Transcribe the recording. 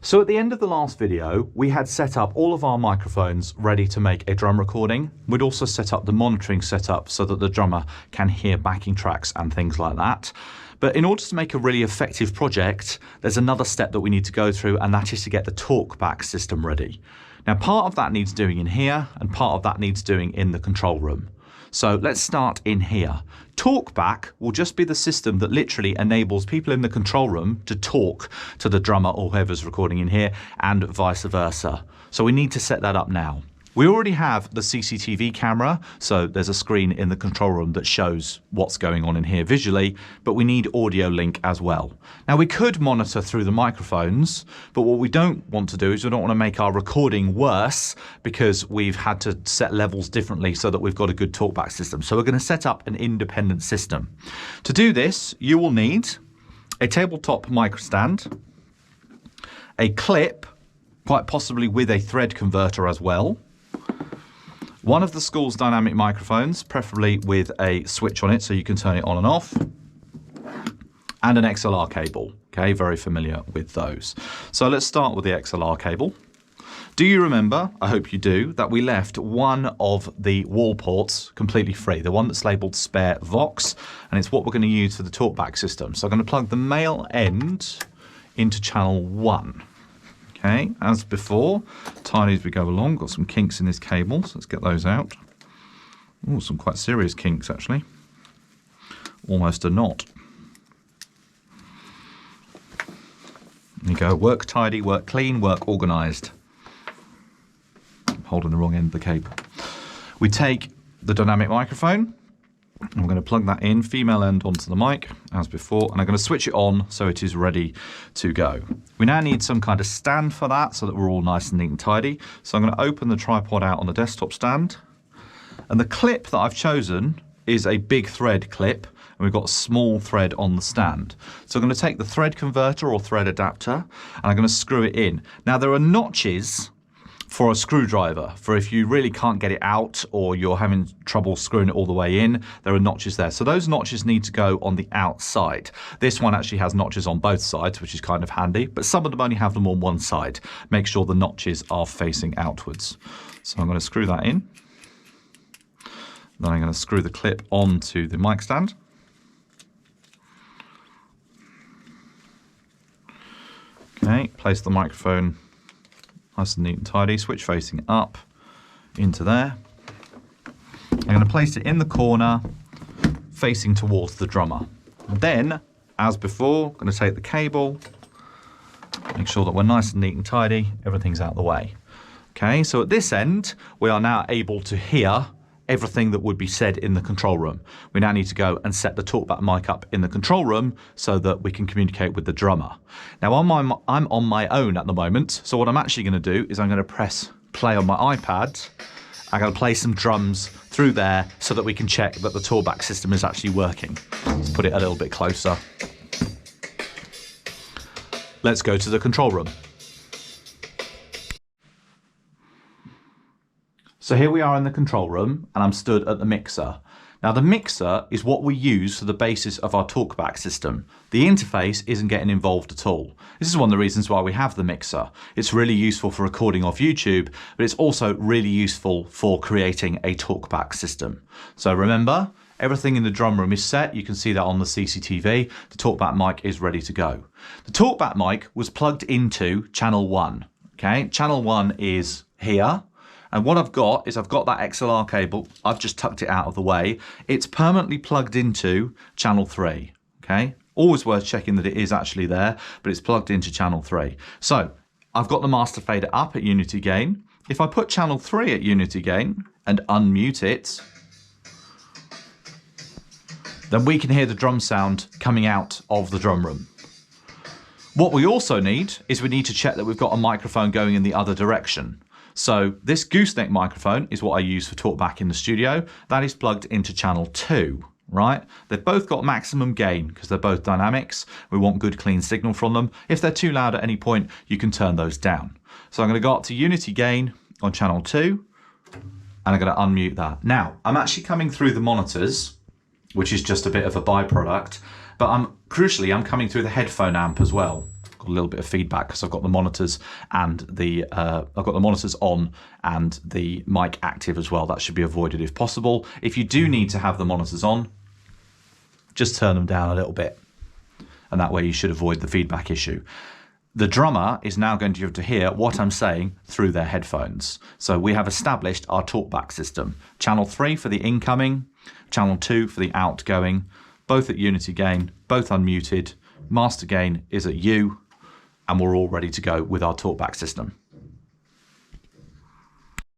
So at the end of the last video, we had set up all of our microphones ready to make a drum recording. We'd also set up the monitoring setup so that the drummer can hear backing tracks and things like that. But in order to make a really effective project, there's another step that we need to go through, and that is to get the talkback system ready. Now, part of that needs doing in here, and part of that needs doing in the control room. So let's start in here. Talkback will just be the system that literally enables people in the control room to talk to the drummer or whoever's recording in here, and vice versa. So we need to set that up now. We already have the CCTV camera, so there's a screen in the control room that shows what's going on in here visually, but we need audio link as well. Now, we could monitor through the microphones, but what we don't want to do is we don't want to make our recording worse because we've had to set levels differently so that we've got a good talkback system. So we're going to set up an independent system. To do this, you will need a tabletop mic stand, a clip, quite possibly with a thread converter as well, one of the school's dynamic microphones, preferably with a switch on it so you can turn it on and off, and an XLR cable. Okay, very familiar with those. So let's start with the XLR cable. Do you remember, I hope you do, that we left one of the wall ports completely free, the one that's labeled spare Vox, and it's what we're going to use for the talkback system. So I'm going to plug the male end into channel 1. Okay, as before, tidy as we go along. Got some kinks in this cable, so let's get those out. Oh, some quite serious kinks actually. Almost a knot. There you go, work tidy, work clean, work organised. Holding the wrong end of the cable. We take the dynamic microphone, and we're going to plug that in, female end onto the mic, as before, and I'm going to switch it on so it is ready to go. We now need some kind of stand for that so that we're all nice and neat and tidy. So I'm going to open the tripod out on the desktop stand, and the clip that I've chosen is a big thread clip, and we've got a small thread on the stand. So I'm going to take the thread converter or thread adapter, and I'm going to screw it in. Now, there are notches for a screwdriver, for if you really can't get it out or you're having trouble screwing it all the way in, there are notches there. So those notches need to go on the outside. This one actually has notches on both sides, which is kind of handy, but some of them only have them on one side. Make sure the notches are facing outwards. So I'm going to screw that in. Then I'm going to screw the clip onto the mic stand. Okay, place the microphone nice and neat and tidy, switch facing up into there. I'm going to place it in the corner facing towards the drummer. Then, as before, I'm going to take the cable, make sure that we're nice and neat and tidy, everything's out of the way. Okay, so at this end, we are now able to hear everything that would be said in the control room. We now need to go and set the talkback mic up in the control room so that we can communicate with the drummer. Now, I'm on my own at the moment, so what I'm actually going to do is I'm going to press play on my iPad. I'm going to play some drums through there so that we can check that the talkback system is actually working. Let's put it a little bit closer. Let's go to the control room. So here we are in the control room, and I'm stood at the mixer. Now, the mixer is what we use for the basis of our talkback system. The interface isn't getting involved at all. This is one of the reasons why we have the mixer. It's really useful for recording off YouTube, but it's also really useful for creating a talkback system. So remember, everything in the drum room is set. You can see that on the CCTV. The talkback mic is ready to go. The talkback mic was plugged into channel 1. Okay, channel 1 is here. And what I've got is I've got that XLR cable. I've just tucked it out of the way. It's permanently plugged into channel 3, okay? Always worth checking that it is actually there, but it's plugged into channel 3. So I've got the master fader up at unity gain. If I put channel 3 at unity gain and unmute it, then we can hear the drum sound coming out of the drum room. What we also need is we need to check that we've got a microphone going in the other direction. So this gooseneck microphone is what I use for talkback in the studio. That is plugged into channel 2, right? They've both got maximum gain because they're both dynamics. We want good clean signal from them. If they're too loud at any point, you can turn those down. So I'm going to go up to unity gain on channel 2, and I'm going to unmute that. Now, I'm actually coming through the monitors, which is just a bit of a byproduct, but crucially, I'm coming through the headphone amp as well. got a little bit of feedback because I've got the monitors and I've got the monitors on and the mic active as well. That should be avoided if possible. If you do need to have the monitors on, just turn them down a little bit, and that way you should avoid the feedback issue. The drummer is now going to be able to hear what I'm saying through their headphones. So we have established our talkback system. Channel 3 for the incoming, channel 2 for the outgoing, both at unity gain, both unmuted. Master gain is at U, and we're all ready to go with our talkback system.